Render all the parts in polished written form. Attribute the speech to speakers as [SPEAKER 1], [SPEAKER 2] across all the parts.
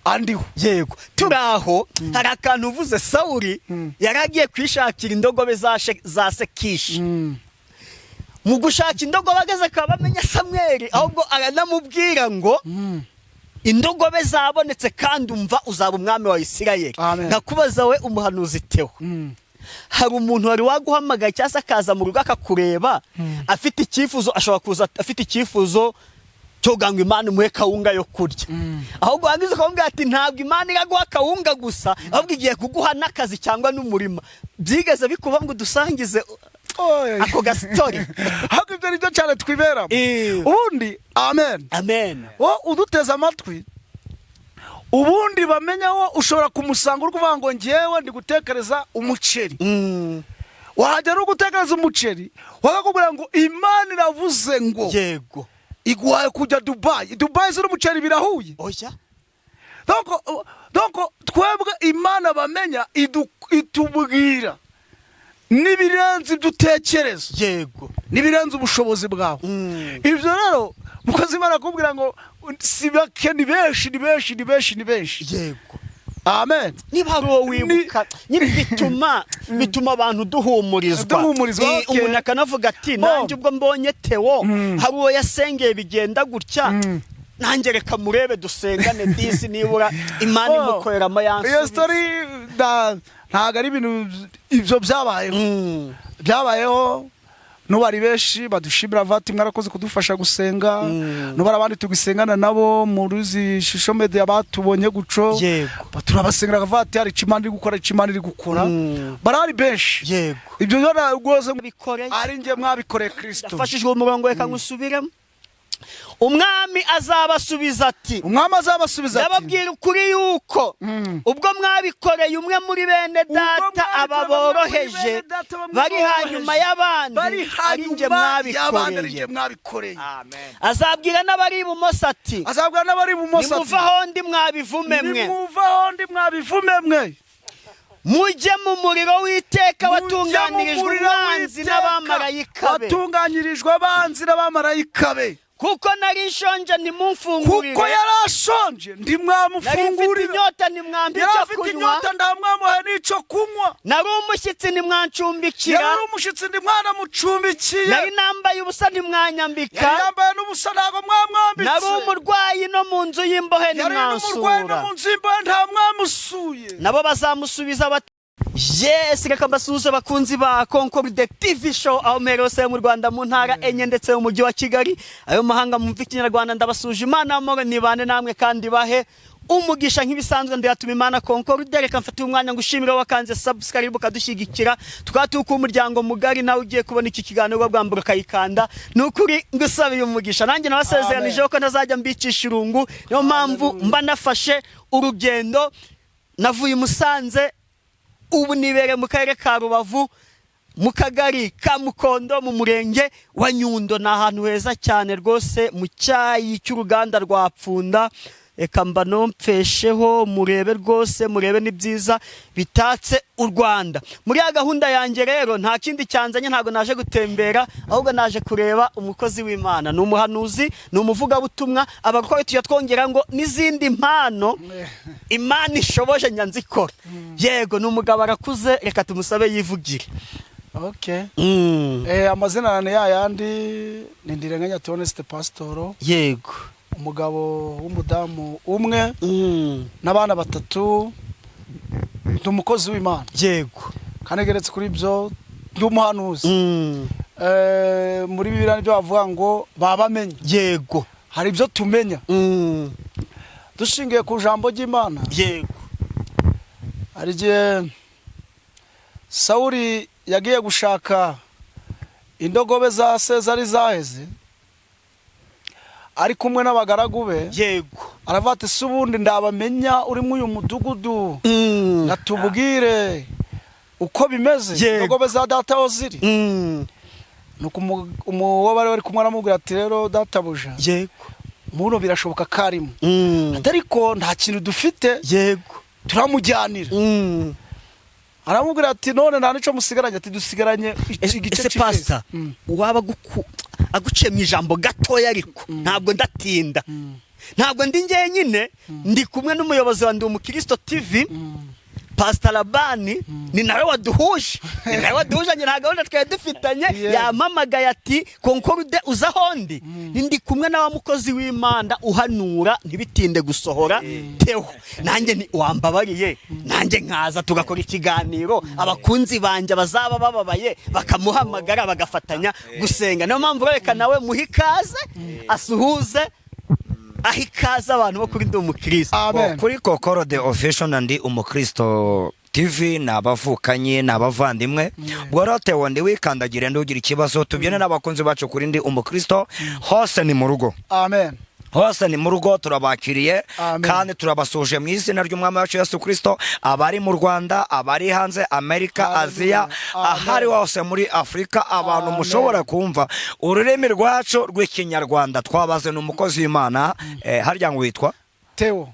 [SPEAKER 1] andiho.
[SPEAKER 2] Yego turaho hari akantu uvuze Sawuli yaragiye kwishakira indogobe za Sekishi. Mu gushaka indogobe ageze akaba amenya Samweli, ahubwo aranamubwira ngo indogobe zabonetse kandi umva uzaba umwami wa Isirayeli. Nakubaza we umuhanuzi Theo, hari umuntu wari waguhamagaye cyangwa akaza mu rugo akakureba afite icyifuzo, ashobora kuza afite icyifuzo cyo ganga Imana imuhe kawunga yo kurya, ahubwo wagize ukambwira ati ntabwo Imana iraguha kawunga gusa, ahubwo igiye kuguha n'akazi cyangwa n'umurima? Byigeze bikuba ngo dusangize ako gastori?
[SPEAKER 1] Hako ibyo nibyo cyane twibera ubundi. Amen. Wo uduteza amatwi ubundi bamenya wo ushobora kumusanga uri kuvuga ngo ngewe ndi gutekereza umuceri. Wahajya no gutekereza umuceri wakakubwira ngo Imana iravuze ngo
[SPEAKER 2] yego
[SPEAKER 1] iguhaye kujya Dubai ziri umuceri birahuye.
[SPEAKER 2] Oya
[SPEAKER 1] donc twebwe Imana bamenya itubwira nibirenze dutekereza.
[SPEAKER 2] Yego
[SPEAKER 1] nibirenze ubushobozi bwawe. Ibyo rero mukozi Imana kubwira ngo sibake ni benshi.
[SPEAKER 2] Yego
[SPEAKER 1] amen.
[SPEAKER 2] Niba hari uwo wibuka bituma abantu duhumurizwa. Umuntu akanavuga ati nanjye ubwo mbonye Theo hari uwo yasengeye bigenda gutya, nanjye reka murebe dusengane disi nibura Imana imukoreramo yansubiza.
[SPEAKER 1] Iyo story ntago ari ibintu ibyo byabayeho. Nubari benshi badushimira vati mwarakoze kudufasha gusenga. Nubara abandi tugusengana nabo mu ruzi shusho media batubonye guco. Turabasengera vati hari Imana iri gukora barari benshi.
[SPEAKER 2] Yego
[SPEAKER 1] ibyo yona rwose ari nge mwabikoreye Kristo.
[SPEAKER 2] Yafashijwe umurongo reka ngusubiremo. Umwami azabasubiza ati ndababwira ukuri yuko ubwo mwabikoreye umwe muri bene data ababoroheje bari hanyuma y'abandi ari nge mwabikoreye. Azabwira n'abari ibumoso ati nimuvaho ndi mwabivume mwe, mujye mu muriro w'iteka watunganirijwe n'abamarayika be. Kuko nari nshonje ntimumfungurire,
[SPEAKER 1] kuko yarashonje ndimwamufungurira,
[SPEAKER 2] inyota nimwambi icyo kunywa, nari umushyitsi nimwancumbikira, nari nambaye ubusa nimwanyambika, nari umurwayi no mu nzu y'imbohe nimwansura. Nabo bazamusubiza bati yes, reka mbasuhuze bakunzi ba Concorde TV show aho merose mu Rwanda mu ntara enye ndetse mu mujyi wa Kigali. Ayo mahanga mumva Ikinyarwanda ndabasuje. Imana amore nibane namwe kandi bahe umugisha nk'ibisanzwe. Ndiyatuma Imana Concorde reka mfate umwanya ngushimira wakanze subscribe ukadushyigikira tukatuka umuryango mugari nawe ugiye kubona iki kiganiro bwambura kayikanda. Nukuri ngusabiye umugisha, nanjye nabasezeranije ko ntazajya mbicisha irungu. Niyo mpamvu mba nafashe urugendo navuye Musanze, ubu nibere mu karere ka Rubavu mu kagari ka Mukondo mu murenge wa Nyundo. Ni ahantu heza cyane rwose mu cyayi cy'uruganda rwa Pfunda. Reka mba nompfesheho murebe rwose, murebe ni byiza bitatse u Rwanda. Muri ya gahunda yanjye rero nta kindi cyanzanye, ntago naje gutembera ahubwo naje kureba umukozi w'Imana. Ni umuhanuzi, ni umuvugabutumwa, abakora tujya twongera ngo n'izindi mpano Imana ishoboje nyanzikora. Yego ni umugabo arakuze, reka tumusabe yivugire.
[SPEAKER 1] Okay. Amazina nane yayandi ni Ndirenganya Theoneste Pastor.
[SPEAKER 2] Yego
[SPEAKER 1] umugabo w'umudamu umwe n'abana batatu, ndi umukozi w'Imana.
[SPEAKER 2] Yego
[SPEAKER 1] kanegeretse kuri byo ndi umuhanuzi. Muri Bibiliya nibyo bavuga ngo babamenye.
[SPEAKER 2] Yego
[SPEAKER 1] hari ibyo tumenya dushingiye ku jambo ry'Imana.
[SPEAKER 2] Yego
[SPEAKER 1] hari gihe Sawuli yagiye gushaka indogobe za Sezari zaheze ari kumwe n'abagaragu be.
[SPEAKER 2] Yego
[SPEAKER 1] aravuga ati subundi ndabamenya uri mu uyu mudugudu natubwire uko bimeze indogobe za data aho ziri. Nuko umuwabari bari kumwe aramubwira ati rero databuja,
[SPEAKER 2] yego
[SPEAKER 1] muno birashoboka karimo atariko nta kintu dufite.
[SPEAKER 2] Yego
[SPEAKER 1] turamujyanira. Aramubwira ati none nta nico musigaranye. Ati dusigaranye igice
[SPEAKER 2] cy'ifeza. Waba aguciye mu ijambo gatoya ariko ntabwo ndatinda. ntabwo ndi njyenyine ndi kumwe n'umuyobozi wa Ndi Umukristo TV Pastor Labani ni nawe waduhuje nta gahunda twari dufitanye yampamagaye ati Concorde uza hondi ndi kumwe na wa mukozi w'Imana uhanura ntibitinde gusohora Theo nanjye ni wambabariye nanjye nkaza tugakora ikiganiro abakunzi banje bazaba bababaye bakamuhamagara bagafatanya gusenga niyo mpamvu reka nawe muhikaze asuhuze ahikaza abantu bo kuri Ndi Umukristo
[SPEAKER 3] kuri Concorde Official na Ndi Umukristo TV nabavukanye nabavandimwe bwo Theo ndi wikandagire ndugira ikibazo tubyene n'abakunzi bacu kuri Ndi Umukristo hose ni mu rugo hose ni mu rugo turabakiriye kandi turabasuje mu izina ry'umwami wacu Yesu Kristo abari mu Rwanda abari hanze Amerika Aziya ahari hose muri Afrika abantu mushobora kumva ururimi rwacu rw'ikinyarwanda twabaze n'umukozi w'Imana harya ngo witwa
[SPEAKER 1] Theo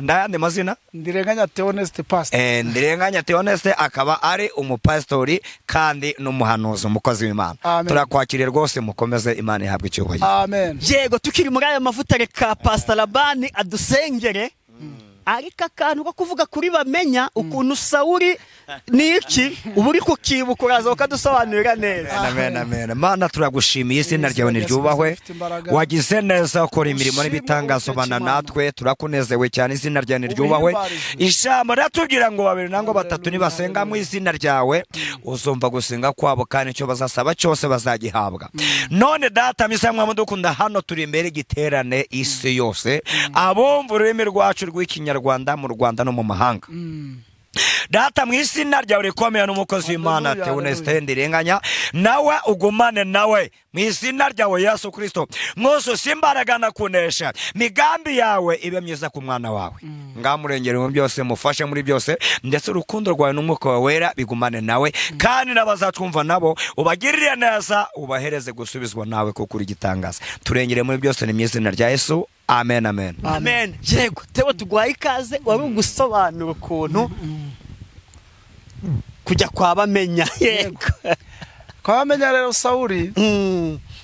[SPEAKER 3] ndayandi mazina
[SPEAKER 1] Ndirenganya Theoneste Pastor
[SPEAKER 3] Ndirenganya Theoneste akaba ari umupastori kandi n'umuhanuzi umukozi w'Imana turakwakiriye rwose mukomeze Imana ihabwe icyubahiro
[SPEAKER 1] amen
[SPEAKER 2] yego tukiri muri aya mavuta reka Pastor Labani adusengere ariko akantu ko kuvuga kuri bamenya ukuntu Sawuli niki uburi kukibuka uraza ukadusobanurira neza
[SPEAKER 3] amen Mana turagushimiye izina ryawe niryubahwe wagize neza ukora imirimo n'ibitangazo bana natwe turakunezewe cyane izina ryawe niryubahwe ijambo ratubwira ngo babiri nango batatu nibasenga mu izina ryawe uzumva gusenga kwabo kandi icyo bazasaba cyose bazagihabwa none data misamwe mudukunda hano turi imbere giterane isi yose abumva ururimi rwacu rw'ikinyarwanda mu Rwanda no mu mahanga data mu izina ryawe rikomeye n'umukozi w'Imana Theoneste Ndirenganya nawe ugumane nawe mu izina ryawe Yesu Kristo mwose imbaraga na kunesha migambi yawe ibe myiza ku mwana wawe ngamurengere mu byose mufashe muri byose ndetse urukundo rwawe n'umwuka wawe wera bigumane nawe kandi n'abazatwumva nabo ubagirire neza ubahereze gusubizwa nawe kuko uri gitangaza turengere muri byose ni mu izina rya Yesu amen
[SPEAKER 2] yego Theo tugwaye ikaze wari ugusobanura ukuntu kujya kwa bamenya yego
[SPEAKER 1] kwa bamenya rero Sawuli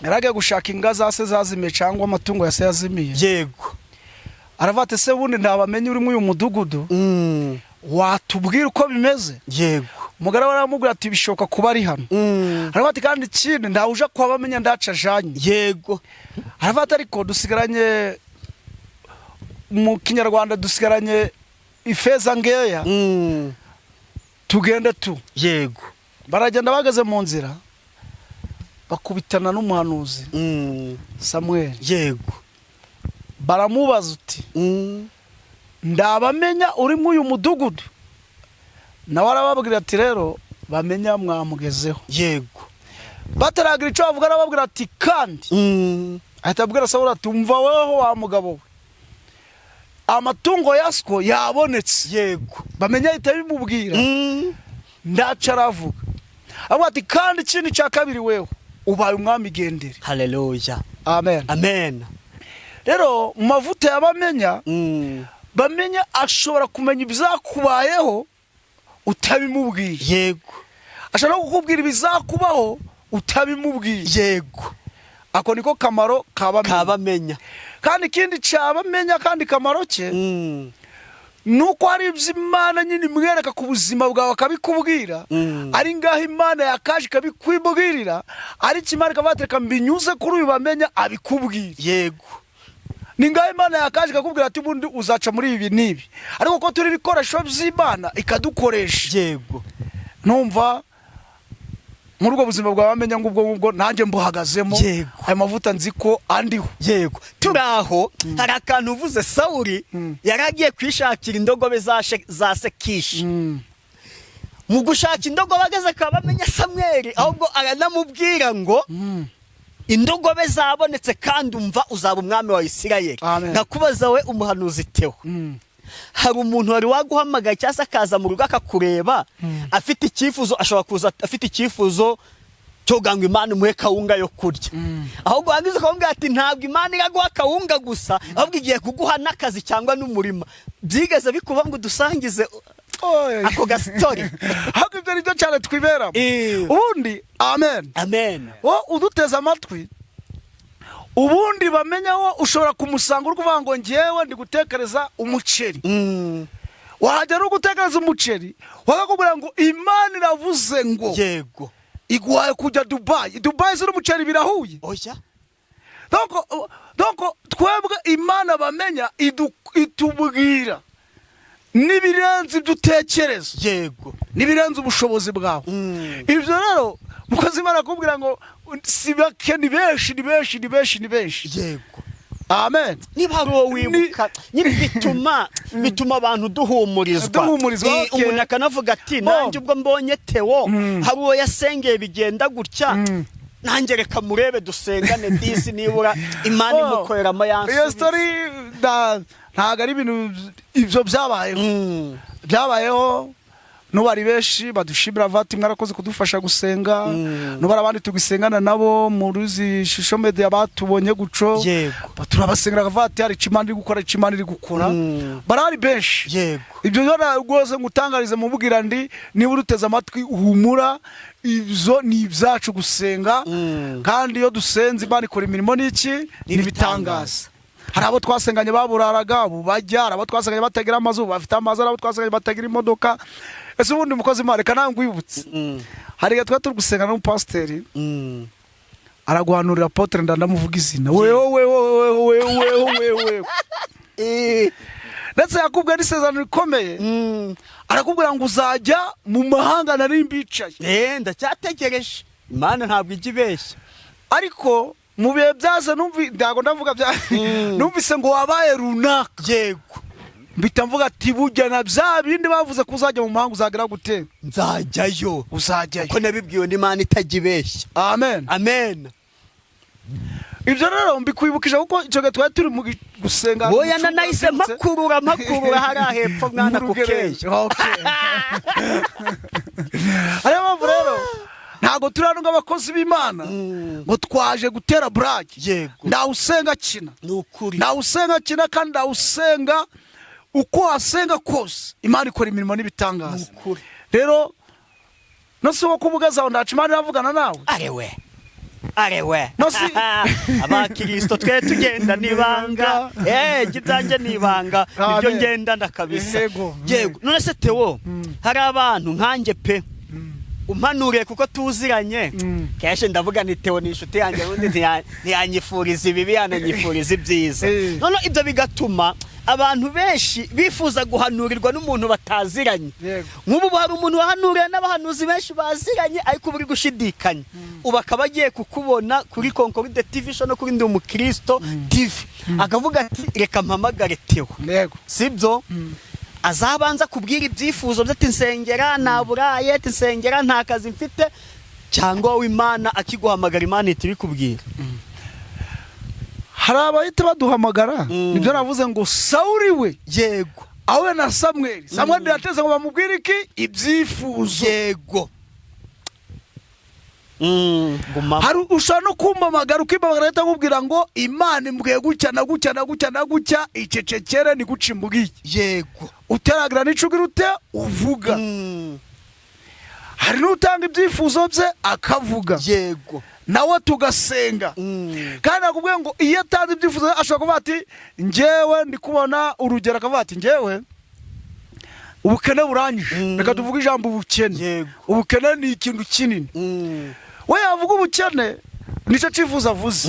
[SPEAKER 1] yaragiye gushaka inga zase zazimiye cyangwa amatungo yase yazimiye
[SPEAKER 2] yego
[SPEAKER 1] aravate se bundi ntabamenye uri mu uyu mudugudu watubwira uko bimeze
[SPEAKER 2] yego
[SPEAKER 1] umugara waramubwira ati bishoka kuba ari hano aravate kandi ikindi ndawuje kwa bamenya ndaca janye
[SPEAKER 2] yego
[SPEAKER 1] aravate ariko dusigaranye mu Kinyarwanda dusigaranye ifeza ngeya tugende tu
[SPEAKER 2] yego
[SPEAKER 1] baragenda bagaze mu nzira bakubitana n'umuhanuzi Samuel
[SPEAKER 2] yego
[SPEAKER 1] baramubaza uti ndabamenya uri mu uyu mudugudu nawe arababwira ati rero bamenya mwamugezeho
[SPEAKER 2] yego
[SPEAKER 1] bataragira icyo bavuga arababwira ati kandi ahita abwira Sawuli ati umva weho wa mugabo we amatungo yasko yabonetse
[SPEAKER 2] yego
[SPEAKER 1] bamenya ahita bimubwira ndaca aravuga avuga ati kandi ikindi cya kabiri weho ubaye umwami gendere
[SPEAKER 2] haleluya
[SPEAKER 1] amen rero mu mavuta y'abamenya bamenya ashobora kumenya ibizakubayeho utabimubwiye
[SPEAKER 2] yego
[SPEAKER 1] ashobora kukubwira ibizakubaho utabimubwiye
[SPEAKER 2] yego
[SPEAKER 1] ako niko kamaro
[SPEAKER 2] kabamenya
[SPEAKER 1] kandi ikindi cyabamenya kandi kamaro cye nuko hari iby'Imana nyine imwereka ku buzima bwawe akabikubwira ari ngaho Imana yakaje ikabikwibwirira ari kimara kabatereka mbinyuze kuri uyu bamenya abikubwira
[SPEAKER 2] yego
[SPEAKER 1] ni ngaho Imana yakaje ikakubwira ati bundi uzaca muri ibi nibi ariko ko turi ibikoresho by'Imana ikadukoresha
[SPEAKER 2] yego
[SPEAKER 1] numva muri ubwo buzima bwawe bamenya ngubwo nanjye mbuhagazemo aya mavuta nzi ko andiho
[SPEAKER 2] yego turaho hari akantu uvuze Sawuli yaragiye kwishakira indogobe za Sekishi mu gushaka indogobe ageze kwa bamenya Samuel ahubwo aranamubwira ngo indogobe zabonetse kandi umva uzaba umwami wa Isirayeli ndakubaza we umuhanuzi Theo hari umuntu wari waguhamagaye cyangwa akaza mu rugo akakureba afite icyifuzo ashobora kuza afite icyifuzo cyo ganga Imana umuhe kawunga yo kurya ahubwo wangize kumubwira ati ntabwo Imana iraguha kawunga gusa ahubwo igiye kuguha n'akazi cyangwa n'umurima byigeze bikuba ngo dusangize ako gastori
[SPEAKER 1] hako ibyo ni byo cyane twiberamo ubundi amen
[SPEAKER 2] amen
[SPEAKER 1] wo uduteza amatwi ubundi bamenyaho ushobora kumusanga uri kuvuga ngo ngewe ndi gutekereza umuceri wahajya no gutekereza umuceri wakakubwira ngo Imana iravuze ngo
[SPEAKER 2] yego
[SPEAKER 1] iguhaye kujya Dubai ziri umuceri birahuye
[SPEAKER 2] oya
[SPEAKER 1] donc twebwe Imana bamenya itubwira nibirenze dutekereza
[SPEAKER 2] yego
[SPEAKER 1] nibirenze ubushobozi bwawe ibyo rero mukozi Imana kubwira ngo sibake ni benshi
[SPEAKER 2] yego
[SPEAKER 1] amen
[SPEAKER 2] niba hari uwo wibuka bituma abantu duhumurizwa umuntu akanavuga ati nanjye ubwo mbonye Theo hari uwo yasengeye bigenda gutya nanjye reka murebe dusengane disi nibura Imana imukoreramo yansubiza
[SPEAKER 1] iyo story ntago ari ibintu ibyo byabayeho nubari benshi badushimira vati mwarakoze kudufasha gusenga nubara abandi tugusengana nabo mu ruzi shisho media batubonye guco turabasengera vati hari Imana iri gukora Imana iri gukora barari benshi
[SPEAKER 2] yego
[SPEAKER 1] ibyo rwose ngutangarize mubwira ndi niba uruteze amatwi uhumura ibyo ni ibyacu gusenga kandi iyo dusenze Imana ikora imirimo n'iki nibitangaza hari abo twasenganye baburaraga bajya abo twasenganye batagira amazu bafite amazu abo twasenganye batagira imodoka ese ubundi mukozi Imana reka nawe ngwibutse hari gato turi gusenga n'umupasiteri araguhanurira apotre ndamuvuga izina wewe ndetse yakubwira n'isezerano rikomeye arakubwira ngo uzajya mu mahanga nari mbicaye
[SPEAKER 2] ndacyategereje Imana ntabwo ijya ibeshya
[SPEAKER 1] ariko mu bihe byaza ntabwo ndavuga numvise ngo wabaye runaka
[SPEAKER 2] yego
[SPEAKER 1] mbita mvuga ati burya na bya bindi bavuze ko uzajya mu mahanga uzagira gute
[SPEAKER 2] nzajyayo
[SPEAKER 1] uzajyayo
[SPEAKER 2] ko nabibwiwe n'Imana itajya ibeshya amen
[SPEAKER 1] ibyo rero mbikwibukije kuko icyo gihe twari turi mu gusenga
[SPEAKER 2] oya nanahise makurura hariya hepfo mwana kukeje
[SPEAKER 1] ariyo mpamvu rero ntago turanunga abakozi b'Imana ngo twaje gutera burake
[SPEAKER 2] yego
[SPEAKER 1] ndawusenga kina
[SPEAKER 2] nukuri
[SPEAKER 1] ndawusenga kina kandi ndawusenga uko wasenga kose Imana ikora imirimo n'ibitangaza rero nose wo kubugaza ndaca Imana iravugana nawe
[SPEAKER 2] arewe nosi abakristo twe tugenda nibanga gitange nibanga ibyo ngenda ndakabisa yego none se Theo hari abantu nkanjye pe umpanure kuko tuziranye keshe ndavuga ni Theo ni inshuti yanjye undi ntiyanyifuriza ibibi yananyifuriza ibyiza none ibyo bigatuma abantu benshi bifuza guhanurirwa n'umuntu bataziranye nk'ubu hari umuntu wahanuriye n'abahanuzi benshi baziranye ariko buri gushidikanya ubu akaba agiye kukubona kuri Concordia TV show no kuri Ndi Umukristo TV akavuga ati reka mpamagare Theo sibyo azabanza kubwira ibyifuzo bye ati nsengera naburaye ati nsengera nta kazi mfite cyangwa w'Imana akiguhamagara Imana itibikubwira
[SPEAKER 1] hari abayita baduhamagara nibyo navuze ngo Sawuli we
[SPEAKER 2] yego
[SPEAKER 1] awe na Samuel yateze ngo bamubwire iki ibyifuzo
[SPEAKER 2] yego
[SPEAKER 1] hari ushaka no kumpamagara ukimpamagara leta nkubwira ngo Imana imbwiye gutya na gutya icecekere ni guca imbwiye
[SPEAKER 2] yego
[SPEAKER 1] uteragira n'icugira ute uvuga hari n'utanga ibyifuzo bye akavuga
[SPEAKER 2] yego
[SPEAKER 1] nawe tugasenga kandi akubwiye ngo iyo atanze ibyifuzo ashobora kuvuga ati njyewe ndi kubona urugero akavuga ati njyewe ubukene buranyije reka tuvuge ijambo ubukene ni ikintu kinini we yavuga ubukene nicyo cyifuzo avuze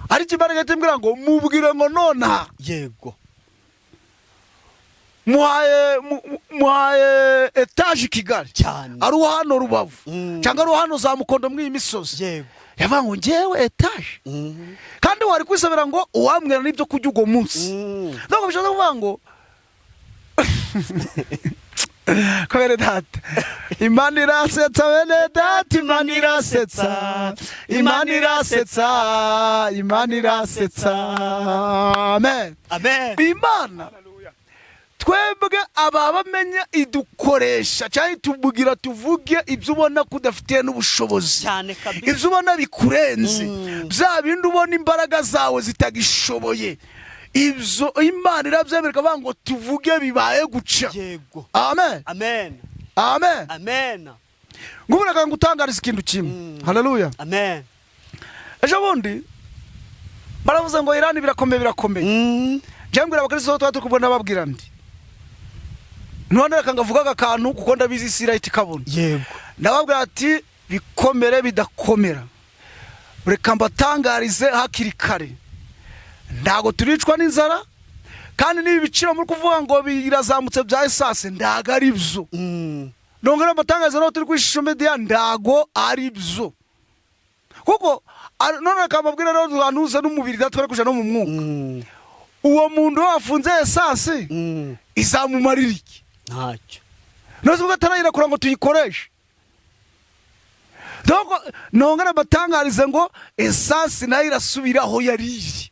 [SPEAKER 1] ariko Imana igahita imbwira ngo mubwire ngo nonaha
[SPEAKER 2] yego
[SPEAKER 1] muhaye etaje Kigali
[SPEAKER 2] cyane
[SPEAKER 1] ari hano Rubavu cyangwa ari hano za Mukondo mw'iyi misozi
[SPEAKER 2] yego
[SPEAKER 1] yavuga ngo njyewe etaje kandi wari kwisabira ngo uwambwira n'ibyo kurya ugo munsi ntabwo bishoboka kuvuga ngo kubera data Imana irasetsa bene data Imana irasetsa amen Imana twebwe ababamenya idukoresha cyane itubwira tuvuge ibyo ubona kudafitiye n'ubushobozi ibyo ubona bikurenze bya bindi ubona imbaraga zawe zitagishoboye ibyo Imana irabyemera bavuga ngo tuvuge bibaye guca
[SPEAKER 2] yego
[SPEAKER 1] amen ngubura ngo utangarize ikintu kimwe haleluya
[SPEAKER 2] amen
[SPEAKER 1] ejo bundi baravuze ngo Irani birakomeye jambwira abakristo twa tukubona babwira ndi none reka ngavuga akantu kuko ndabizi Isirayeli kabona
[SPEAKER 2] yego
[SPEAKER 1] ndababwira ati bikomere bidakomera reka mbatangarize hakiri kare ndago turicwa n'inzara kandi nibi biciro muri kuvuga ngo birazamutse bya esase ndago ari byo nongera mbatangarize no turi kwishisho media ndago ari byo kuko none reka mbabwira no anuze n'umubiri datwara kuja no mu mwuka uwo muntu wafunze esase izamumarira iki
[SPEAKER 2] ntacyo
[SPEAKER 1] noze ugatarayira kura ngo tuyikoreshe donc nongera batangarize ngo esase nayo irasubiraho yariri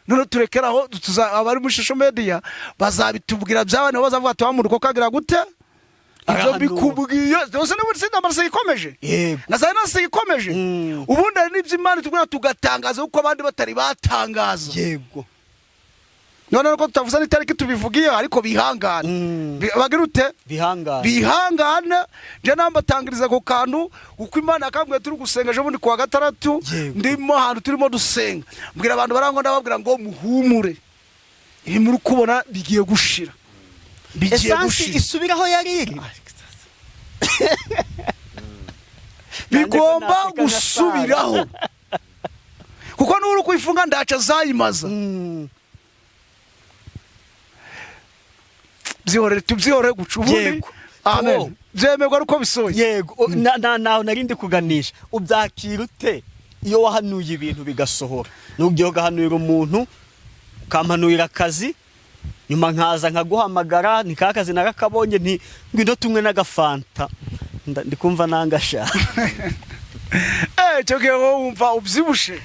[SPEAKER 1] none turekeraho abari mu shisho media bazabitubwira byabane bazavuga ati wamuruko kagira gute ibyo bikubwiye dose n'ubu sinda marse ikomeje nazaye nase ikomeje ubundi ari n'iby'Imana tubwira tugatangaza uko abandi batari batangaza
[SPEAKER 2] yego
[SPEAKER 1] none ko tutavuze n'itariki tubivugiye ariko bihangana bagira ute bihangana je nambatangiriza ko kantu uko Imana yakambwiye turi gusenga je bundi kwa gatandatu ndimo hantu turimo dusenga mbwira abantu barango ndababwira ngo muhumure ibi muri kubona bigiye gushira
[SPEAKER 2] isubiraho yariri
[SPEAKER 1] bigomba gusubiraho kuko n'uri kuyifunga ndaca zayimaza tubyihore guca ubundi amen byemerwa uko bisoye
[SPEAKER 2] yego naho narindi kuganisha ubyakira ute iyo wahanuye ibintu bigasohora n'ubyo gahanurira umuntu ukampanurira akazi nyuma nkaza nkaguhamagara ni kakazi narakabonye nti ngwino tumwe n'agafanta ndikumva nangasha
[SPEAKER 1] cyo gihe wumva ubyibushe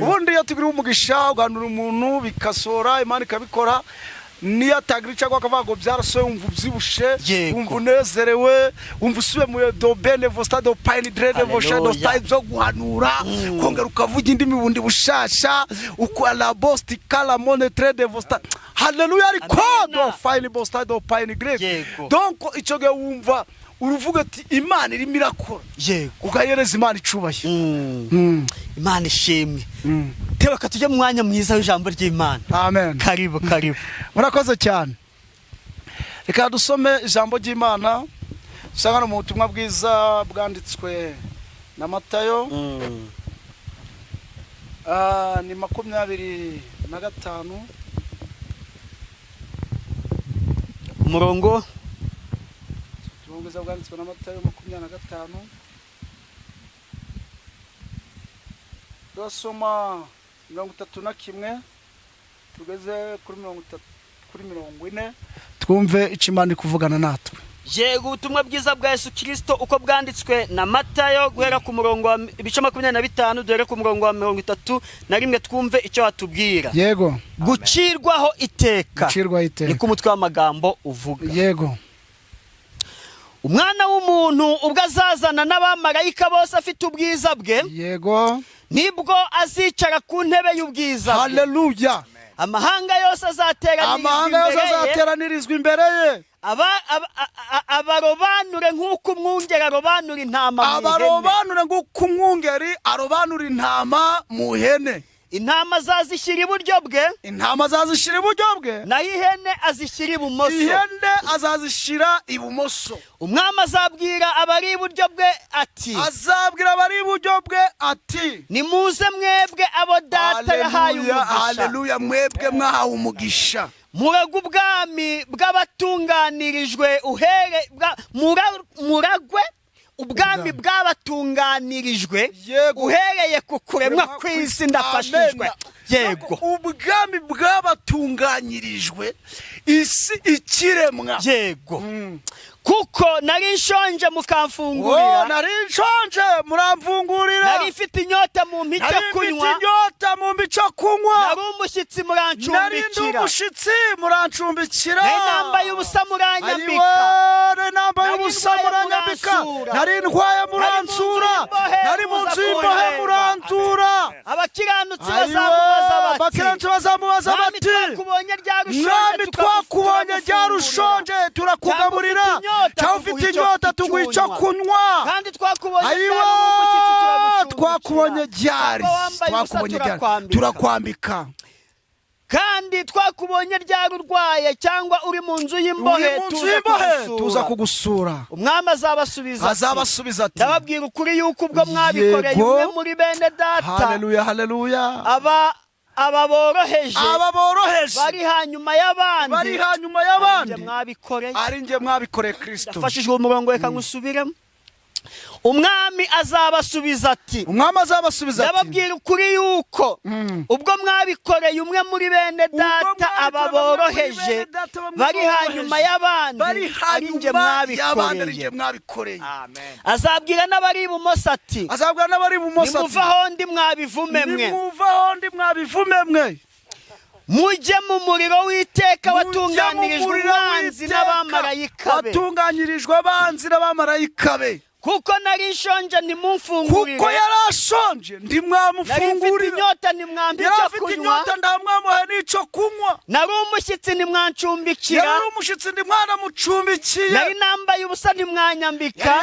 [SPEAKER 1] ubundi iyo tubiri umugisha uganura umuntu bikasora Imana ikabikora niyo atagira cyangwa akavuga ngo byarasoye wumva ubyibushe wumva unezerewe wumva usubiye mu do benevo stade of pine dread shadow style zo guhanura kongera ukavuga indimi bundi bushasha uko la bosti kala mone trade vosta haleluya ariko do fine stade of pine dread donc icyo gihe wumva uruvuga ati Imana irimo irakora ukayereza Imana icubaye
[SPEAKER 2] Imana ishimwe tewe katujye mu mwanya mwiza w'ijambo ry'Imana
[SPEAKER 1] amen
[SPEAKER 2] karibu
[SPEAKER 1] murakoze cyane reka dusome ijambo ry'Imana usanga mu butumwa bwiza bwanditswe na Matayo ni 25
[SPEAKER 2] umurongo
[SPEAKER 1] bwanditswe na Matayo 25 dosoma 31 tugeze kuri 40 twumve icimana kuvugana natwe
[SPEAKER 2] yego ubutumwa bwiza bwa Yesu Kristo uko bwanditswe na Matayo guhera ku murongo wa 25 dore ku murongo wa 31 twumve icyo watubwira
[SPEAKER 1] yego
[SPEAKER 2] gucirwaho iteka ni ku mutwe w'amagambo uvuga
[SPEAKER 1] yego
[SPEAKER 2] umwana w'umuntu ubwo azazana n'abamarayika bose afite ubwiza bwe
[SPEAKER 1] yego
[SPEAKER 2] nibwo azicara ku ntebe y'ubwiza
[SPEAKER 1] haleluya
[SPEAKER 2] amahanga yose
[SPEAKER 1] azateranirizwa imbere ye
[SPEAKER 2] abarobanure nk'uko umwungeri arobanura intama mu ihene
[SPEAKER 1] abarobanure nk'uko umwungeri arobanura intama mu ihene
[SPEAKER 2] intama azazishyira iburyo bwe naho ihene azishyira
[SPEAKER 1] ibumoso
[SPEAKER 2] umwami azabwira abari iburyo bwe ati nimuze mwebwe abo data yahaye umugisha
[SPEAKER 1] haleluya mwebwe mwahawe umugisha
[SPEAKER 2] muragwe ubwami bw'abatunganirijwe muragwe ubwami bw'abatunganirijwe uhereye ku kuremwa kw'isi ndafashijwe yego
[SPEAKER 1] ubwami bw'abatunganirijwe isi ikiremwa
[SPEAKER 2] yego kuko nari nshonje mukamfungurira
[SPEAKER 1] muramfungurira
[SPEAKER 2] nari mfite inyota mu mpica kunywa nari umushyitsi murancumbikira nari nambaye ubusa muranyambika
[SPEAKER 1] nari ndwaye muransura nari mu nzu y'imbohe murantura
[SPEAKER 2] abakiranutsi
[SPEAKER 1] bazamubaza bati mwami twakubonye ryarushonje turakugaburira cyangwa ufite inyota tuguha icyo kunywa twakubonye ryari turakwambika
[SPEAKER 2] kandi twakubonye ryari urwaye cyangwa uri mu nzu y'imbohe
[SPEAKER 1] tuza kugusura.
[SPEAKER 2] umwami azabasubiza
[SPEAKER 1] ati
[SPEAKER 2] ndababwira ukuri yuko ubwo mwabikoreye umwe muri bene data,
[SPEAKER 1] haleluya haleluya,
[SPEAKER 2] aba boroheje bari hanyuma y'abandi ari
[SPEAKER 1] njye mwabikoreye Kristo.
[SPEAKER 2] yafashijwe umurongo, reka ngusubiremo. umwami azabasubiza ati ndababwira ukuri yuko ubwo mwabikoreye umwe muri bene data aba boroheje bari hanyuma y'abandi ari njye mwabikoreye. azabwira n'abari ibumoso ati nimuvaho ndi mwabivume mwe, mujye mu muriro w'iteka watunganirijwe abanzi n'abamarayika be. kuko nari nshonje ntimumfungurire,
[SPEAKER 1] kuko yari ashonje ntimwamufungurire,
[SPEAKER 2] yari afite inyota ntimwampa icyo kunywa,
[SPEAKER 1] ndamwamuha n'icyo kunywa,
[SPEAKER 2] nari umushyitsi ntimwancumbikira, nari nambaye ubusa ntimwanyambika,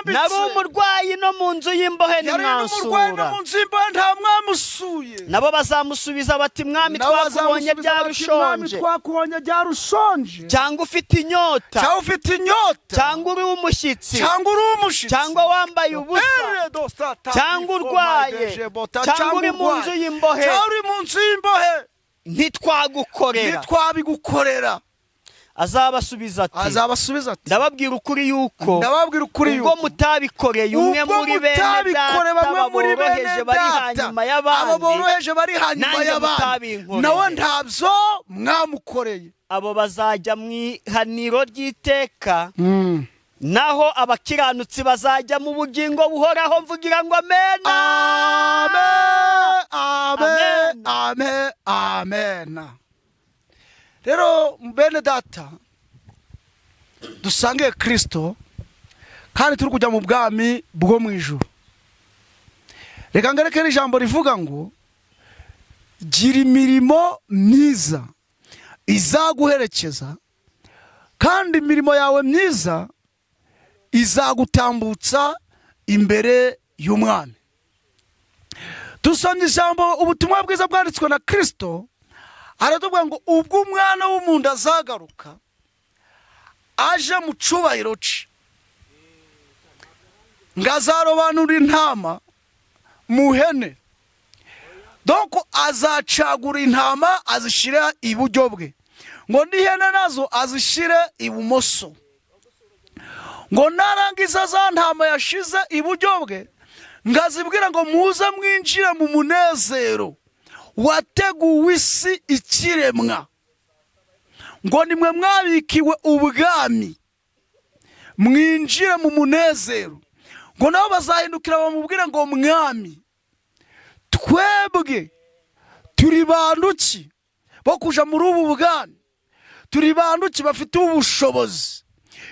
[SPEAKER 2] nari umurwayi no mu nzu y'imbohe ntimwansura. nabo bazamusubiza bati mwami twakubonye ryari ushonje cyangwa ufite inyota cyangwa uri umushyitsi cyangwa wambaye ubusa cyangwa urwaye cyangwa uri mu nzu y'imbohe ntitwabigukorera. azabasubiza ati ndababwira ukuri yuko ubwo mutabikoreye umwe muri bene data boroheje bari hanyuma y'abandi
[SPEAKER 1] nawe ntabyo mwamukoreye.
[SPEAKER 2] abo bazajya mu ihaniro ry'iteka, naho abakiranutsi bazajya mu bugingo buhoraho. mvugira ngo amen
[SPEAKER 1] amen amen amen. rero bene data, dusange Kristo kandi turi kujya mu bwami bwo mu ijuru. reka ngerekere ijambo rivuga ngo gira imirimo myiza izaguherekeza, kandi imirimo yawe myiza izagutambutsa imbere y'umwami. dusomye ijambo ubutumwa bwiza bwanditswe na Kristo, aratubwira ngo ubwo umwana w'umuntu azagaruka aje mu cyubahiro cye, ngo azarobanura intama mu hene, donc azacagura intama azishyira iburyo bwe, ngo n'ihene nazo azishyire ibumoso, ngo narangiza za ntama yashize iburyo bwe, ngo azibwira ngo muze mwinjire mu munezero wateguwe isi ikiremwa, ngo nimwe mwabikiwe ubwami, mwinjire mu munezero. ngo nabo bazahindukira bamubwira ngo mwami, twebwe turi banduki bo kuja muri ubu bwami, turi banduki bafite ubushobozi.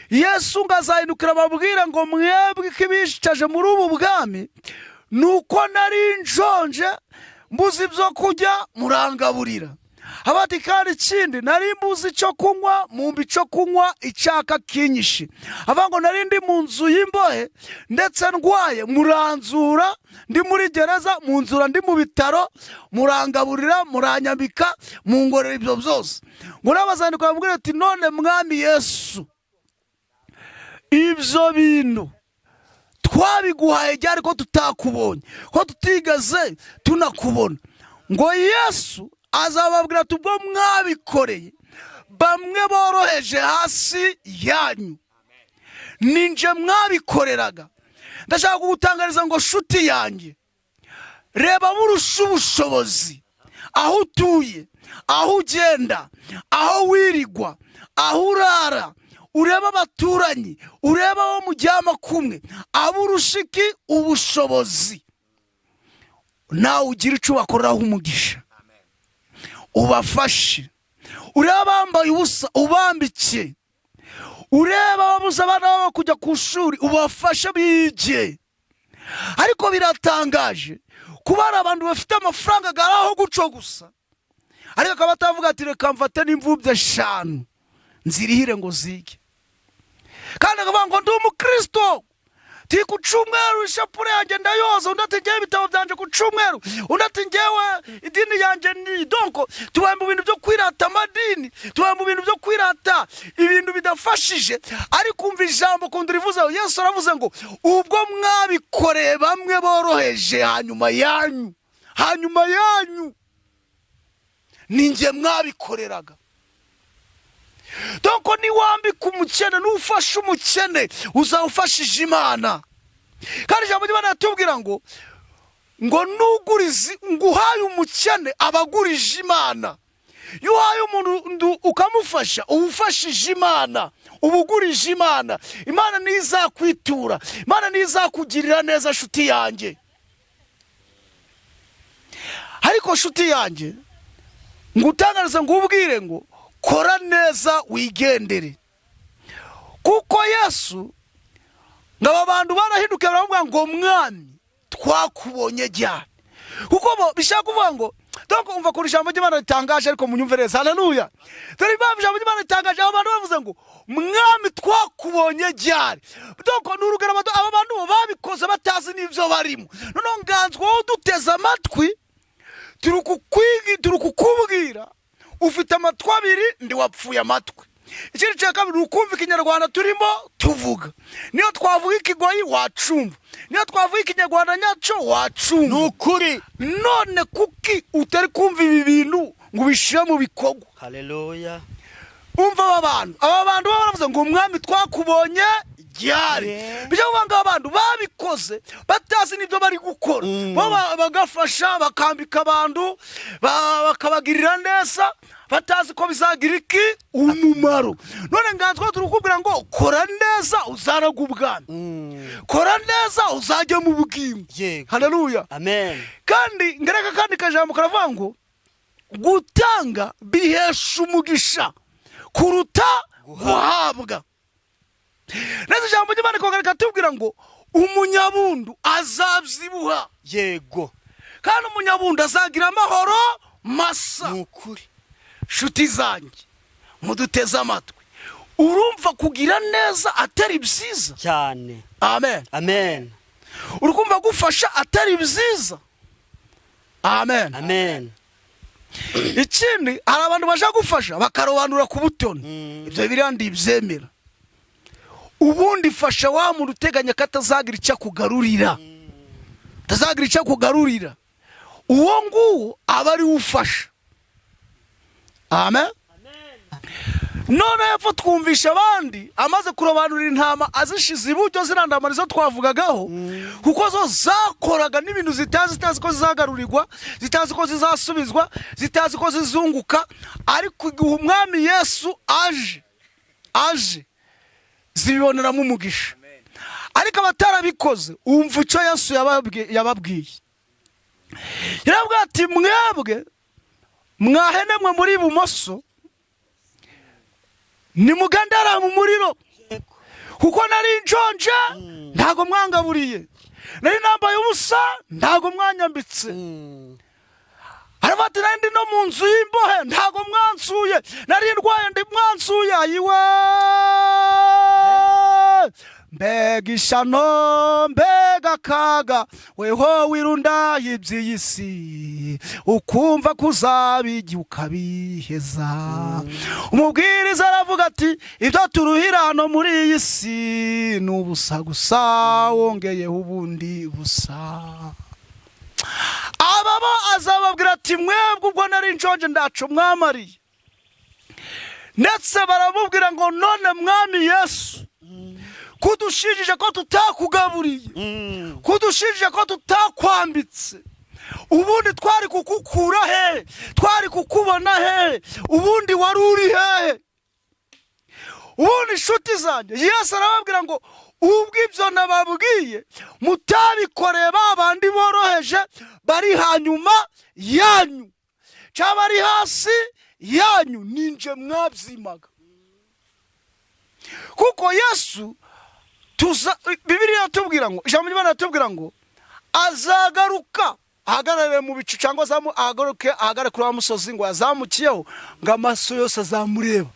[SPEAKER 1] Yesu ngo azahindukira bamubwira ngo mwebwe kibishaje muri ubu bwami nuko nari nshonje mbuzi ibyo kurya murangaburira, abati kandi ikindi nari mbuzi icyo kunywa mumbi icyo kunywa icyaka kinyishi, avango nari ndi mu nzu y'imbohe ndetse ndwaye muranzura, ndi muri gereza munzura, ndi mu bitaro murangaburira, muranyambika, mungorera ibyo byose. ngo nabazandika bamubwira ati none mwami Yesu, ibyo bintu twabiguhaye ryari ko tutakubonye, ko tutigeze tunakubona? ngo Yesu azababwira ati ubwo mwabikoreye bamwe boroheje hasi yanyu, ninje mwabikoreraga. ndashaka kugutangariza ngo shuti yanjye, reba burusha ubushobozi aho utuye, aho ugenda, aho wirigwa, aho urara, ureba abaturanyi, ureba abo mujyama kumwe, aburushiki ubushobozi, nawe ugira icyo bakoreraho umugisha, ubafashe. ureba bambaye ubusa ubambike, ureba babuze abana babo kujya ku ishuri ubafashe bige. ariko biratangaje kuba hari abantu bafite amafaranga agaraho guco gusa, ariko akaba atavuga ati reka mfate n'imvubyi 5 nzirihire ngo zige, kandi akavuga ngo ndi umukristo ti ku cyumweru ishapure yanjye ndayoza, undi ati ngewe ibitabo byanje ku cyumweru, undi ati ngewe idini yanjye ni donko. Tubaye mu bintu byo kwirata amadini, tubaye mu bintu byo kwirata ibintu bidafashije. Ariko umva ijambo kundi rivuze, Yesu aravuze ngo ubwo mwabikoreye bamwe boroheje hanyuma yanyu ninjye mwabikoreraga. Donko niwambika umukene, nufasha umukene uzawufashije Imana. Kandi ijambo ry'Imana ratubwira ngo nugurize nguhaye umukene abagurije Imana. Iyo uhaye umuntu ukamufasha ubufashije Imana, ubugurije Imana. Imana nizakwitura, Imana nizakugirira neza nshuti yanjye. Ariko nshuti yanjye ngutangariza ngubwire ngo kora neza wigendere. Kuko Yesu ngaba bantu barahinduka baravuga ngo mwami twakubonye ryari. Kuko bo bishaka kuvuga ngo donc umva ko ijambo ry'Imana ritangaje, ariko munyumvereza. Haleluya. Dore impamvu ijambo ry'Imana ritangaje, abantu bavuze ngo mwami twakubonye ryari. Donc n'urugero aba bantu babikoze batazi n'ivyo barimo. Noneho nganzwa wo duteze amatwi turi kukubwira ufite amatwi abiri ndi wapfuye amatwi. Ikindi cya kabiri ukumva ikinyarwanda turimo tuvuga. Niyo twavuga ikigoyi wacumva, niyo twavuga ikinyarwanda nyaco wacumva.
[SPEAKER 2] Nukuri
[SPEAKER 1] none kuki utari kumva ibi bintu ngo bishire mu bikorwa?
[SPEAKER 2] Haleluya.
[SPEAKER 1] Umva aba bantu baravuze ngo umwami twakubonye ryari. Bijya ngo abantu babikoze batazi nibyo bari gukora. Bagafasha bakambika abantu bakabagirira neza batazi ko bizagira iki umumaro. None nganzwa turukubwira ngo kora neza uzaraga ubwami, kora neza uzajya mu bugingo. Haleluya.
[SPEAKER 2] Amen.
[SPEAKER 1] Kandi ngereka kandi kajambo karavuga ngo gutanga bihesha umugisha kuruta guhabwa. Neza ijambo ry'Imana kogarika tubwira ngo umunyabundu azabyibuha.
[SPEAKER 2] Yego.
[SPEAKER 1] Kandi umunyabundu azagira amahoro masa.
[SPEAKER 2] Nukuri
[SPEAKER 1] shuti zanjye muduteze amatwi, urumva kugira neza atari byiza
[SPEAKER 2] cyane?
[SPEAKER 1] Amen.
[SPEAKER 2] Amen.
[SPEAKER 1] Urukumva gufasha atari byiza? Amen.
[SPEAKER 2] Amen.
[SPEAKER 1] Ikindi hari abantu baje gufasha bakarobanura ku butoni. Ibyo birandi byemera. Ubundi fasha wa muntu uteganya katazagira icyo kugarurira, tazagira icyo kugarurira, uwo nguwo aba ari ufasha. Amen. None yapfa twumvisha abandi amaze kurobanurira intama azishize iburyo zirandamarizo twavugagaho, kuko zo zakoraga n'ibintu zitazi ko zizagarurirwa, zitazi ko zizasubizwa, zitazi ko zizunguka. Ariko igihe umwami Yesu aje ziboneramo umugisha. Ariko abatarabikoze umva icyo Yesu yababwiye. Yarabwiye ati mwebwe mwahenemwe muri ibumoso nimugandara mu muriro, kuko nari njonje ntago mwangaburiye, nari nambaye ubusa ntago mwanyambitse, arabati nari ndi no mu nzu y'imbohe ntago mwansuye, nari ndwaye ndi mwansuye. Ayiwe mbega ishano mbega kaga, weho wirunda iby'isi ukumva kuzabijya ukabiheza. Umubwiriza aravuga ati ibyo turuhira hano muri iyi si ni ubusa gusa, wongeyeho ubundi busa. Ababo azababwira ati mwebwe ubwo nari nshonje ndaco mwamariye. Ndetse baramubwira ngo none mwami Yesu kudushijije ko tutakugaburiye, kudushijije ko tutakwambitse, ubundi twari kukukura he, twari kukubona he, ubundi wari uri he? Ubundi inshuti zanjye Yesu arababwira ngo ubwo ibyo nababwiye mutabikoreye babandi boroheje bari hanyuma yanyu cyangwa bari hasi yanyu, ninje mwabyimaga. Kuko Yesu Bibiliya yatubwira ngo, ijambo ry'Imana yatubwira ngo azagaruka ahagarare mu bicu cyangwa agaruke ahagarare kuri wa musozi ngo yazamukiyeho ngo amaso yose azamureba.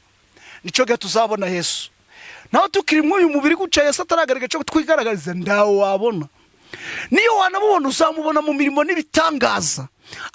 [SPEAKER 1] Nicyo gihe tuzabona Yesu. naho tukiri mw'uyu mubiri guca Yesu ataragaragaje cyo twigaragariza ndawo wabona. Niyo wanamubona uzamubona mu mirimo n'ibitangaza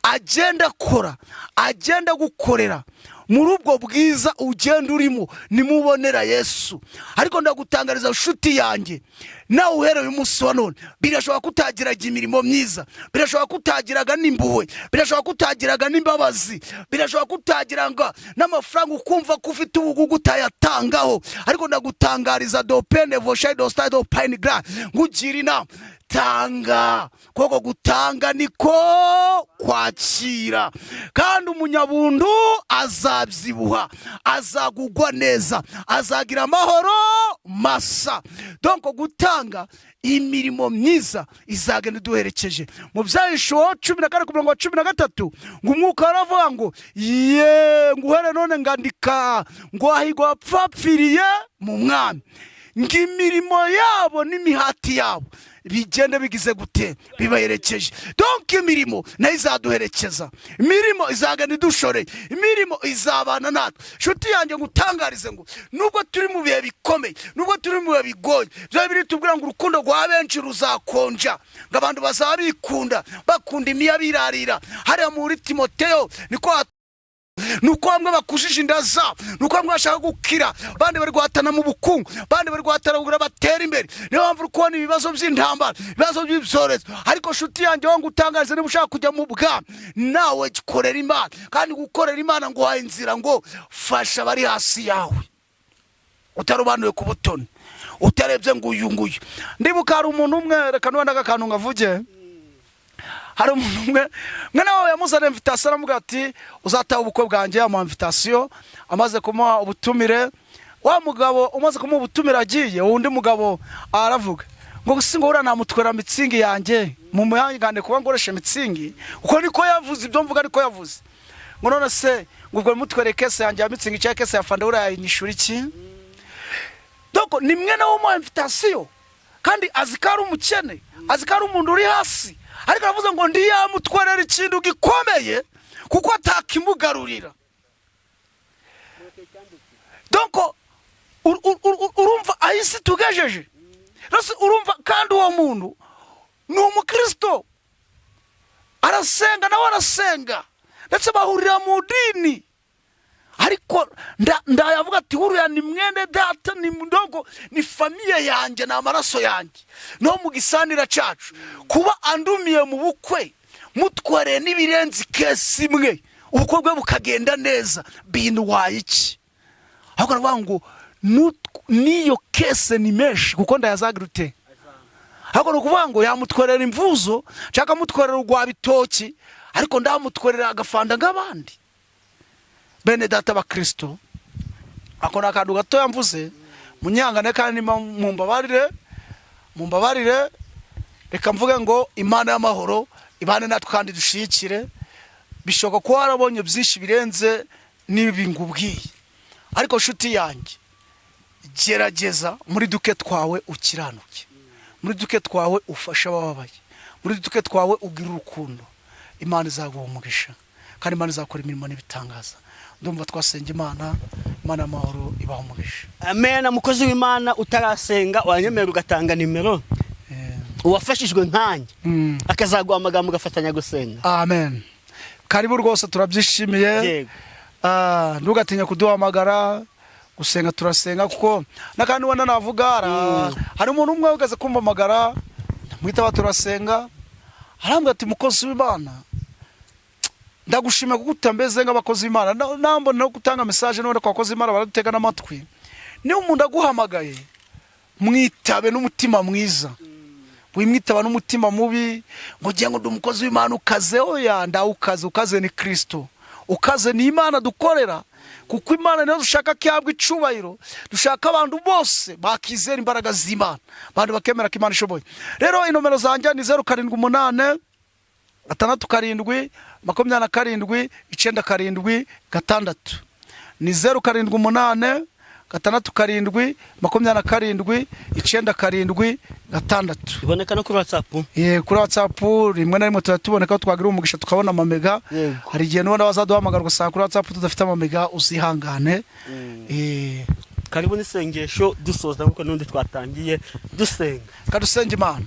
[SPEAKER 1] agenda akora, agenda gukorera. Muri ubwo bwiza ugenda urimo nimubonera Yesu. Ariko ndagutangariza nshuti yanjye, nawe uhereye umunsi wa none birashobora kutagiraga imirimo myiza, birashobora kutagiraga n'impuhwe, birashobora kutagiraga n'imbabazi, birashobora kutagiraga n'amafaranga ukumva ko ufite ubugugu utayatangaho. Ariko ndagutangariza dopene voshai do stade do pine gra ngugira inama, tanga. Koko gutanga niko kwakira, kandi umunyabuntu azabyibuha, azagugwa neza, azagira amahoro masa. Donc gutanga imirimo myiza izagenda duherekeje. Mu Byahishuwe 14:13 ngo umwuka aravuga ngo nguhere none ngandika ngo ahigwa apfapfiriye mu mwami, ng'imirimo yabo n'imihati yabo bigenda bigize gute bibaherekeje. Donc imirimo nayo izaduherekeza, imirimo izagenda idushoreye, imirimo izabana natwe. Nshuti yanjye ngutangarize ngo nubwo turi mu bihe bikomeye, nubwo turi mu bihe bigoye, bya biri tubwira ngo urukundo rwa benshi ruzakonja, ngo abantu bazabikunda bakunda imiyabirarira. Hariya muri Timoteyo nuko bamwe bakujije inda zabo, nuko bamwe bashaka gukira, bandi bari guhatana mu bukungu, bandi bari guhatana kugira batera imbere. Niyo mpamvu uri kubona ibibazo by'intambara, ibibazo by'ibyorezo. Ariko nshuti yanjye wangu utangarize, niba ushaka kujya mu bwami nawe gikorera Imana, kandi gukorera Imana ngo uhaye inzira ngo fasha bari hasi yawe, utarobanuye ku butoni, utarebye ngo uyu nguyu. Ndibuka hari umuntu umwe, reka n'uwenda akantu ngavuge, hari umuntu umwe mwana wawe yamuzana invitation aramuga ati uzataha ubukwe bwanjye, yamuha invitation, amaze kumuha ubutumire. Wa mugabo umaze kumuha ubutumire agiye, undi mugabo aravuga ngo gusingo ura namutwera mitsingi yanjye mu muyangane kuba ngoreshe mitsingi. Uko niko yavuze, ibyo mvuga ariko yavuze ngo none se ngo ubwo mutwere kese yanjye ya mitsingi cyangwa kese ya fanda ura yinyishura iki? Donc ni mwene wo mu invitation, kandi azikara umukene, azikara umuntu uri hasi, ariko aravuze ngo ndiyamutwerera ikintu gikomeye kuko atakimugarurira. Donc urumva ahisi tugejeje. Rose urumva, kandi uwo muntu ni umukristo, arasenga nawe arasenga, ndetse bahurira mu dini. Ariko ndayavuga ati huriya ni mwene data, ni ndogo, ni famiye yanjye, na amaraso yanjye, no mu gisanira cacu. Kuba andumiye mu bukwe mutware n'ibirenzi kesi imwe, ubukwe bwe bukagenda neza, bintwaye iki? Ahubwo aravuga ngo niyo kese ni menshi kuko ndayazagira ute. Ahubwo ni ukuvuga ngo yamutwerera imvuzo cyangwa amutwerera urwa bitoki, ariko ndamutwerera agafanda nk'abandi. Bene data bakristo, ako ni akantu gato yamvuze, munyangane kandi mumbabarire. Reka mvuge ngo Imana y'amahoro ibane natwe kandi dushikire. Bishoboka ko warabonye byinshi birenze n'ibi ngubwiye, ariko nshuti yanjye gerageza muri duke twawe ukiranuke, muri duke twawe ufasha abababaye, muri duke twawe ugira urukundo. Imana izaguha umugisha, kandi Imana izakora imirimo n'ibitangaza. Ndumva twasenga Imana y'amahoro ibaha umugisha. Amen.
[SPEAKER 2] Mukozi w'Imana utarasenga wanyemera ugatanga nimero, uwafashijwe nkanjye akazaguha amagambo ugafatanya gusenga.
[SPEAKER 1] Amen. Karibu rwose, turabyishimiye. Ntugatinye kuduhamagara gusenga, turasenga kuko nakandi wenda navuga hari umuntu umwe ugaze kumpamagara, mwita turasenga, arambwira ati mukozi w'Imana ndagushima kuko utambeze nk'abakozi b'Imana. Nambo no gutanga message none kwa bakozi b'Imana baradutega n'amatwi. Niyo umuntu aguhamagaye mwitabe n'umutima mwiza, wimwitaba n'umutima mubi ngo giye ngo ndumukozi w'Imana ukaze. Oya, ukaze ni Kristo, ukaze ni Imana dukorera, kuko Imana niyo dushaka kyabwa icubahiro. Dushaka abantu bose bakizera imbaraga z'Imana, abantu bakemera ko Imana ishoboye. Rero inomero zanjye ni 078 6 27 9 6 ni 078 6 27 9 6.
[SPEAKER 2] Iboneka no kuri WhatsApp.
[SPEAKER 1] Kuri WhatsApp rimwe na rimwe turatuboneka, twagira umugisha tukabona amamega. Hari igihe none bazaduhamagara gusanga kuri WhatsApp tudafite amamega, uzihangane.
[SPEAKER 2] karibu n'isengesho dusoza kuko n'undi twatangiye dusenga.
[SPEAKER 1] Kadusenga Imana.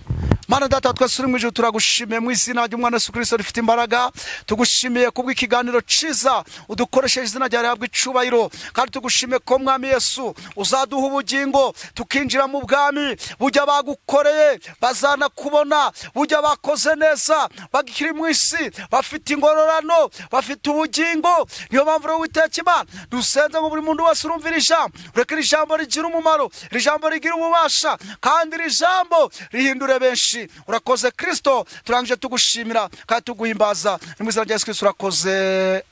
[SPEAKER 1] Mana data twese uri mu ijuru turagushimiye mu izina ry'umwana Yesu Kristo rifite imbaraga, tugushimiye kubw'ikiganiro ciza udukoresheje izina ryawe rihabwa icubahiro, kandi tugushimiye ko mwami Yesu uzaduha ubugingo tukinjira mu bwami, bujya bagukoreye bazana kubona, bujya bakoze neza bagikiri mu isi bafite ingororano, bafite ubugingo. Niyo mpamvu rero Uwiteka Imana dusenze ngo buri muntu wese urumvira ijambo, ureke iri jambo rigira umumaro, iri jambo rigira ububasha, kandi iri jambo rihindure benshi. Urakoze Kristo, turangije tugushimira kandi tuguhimbaza, mu izina rya Yesu Kristo urakoze.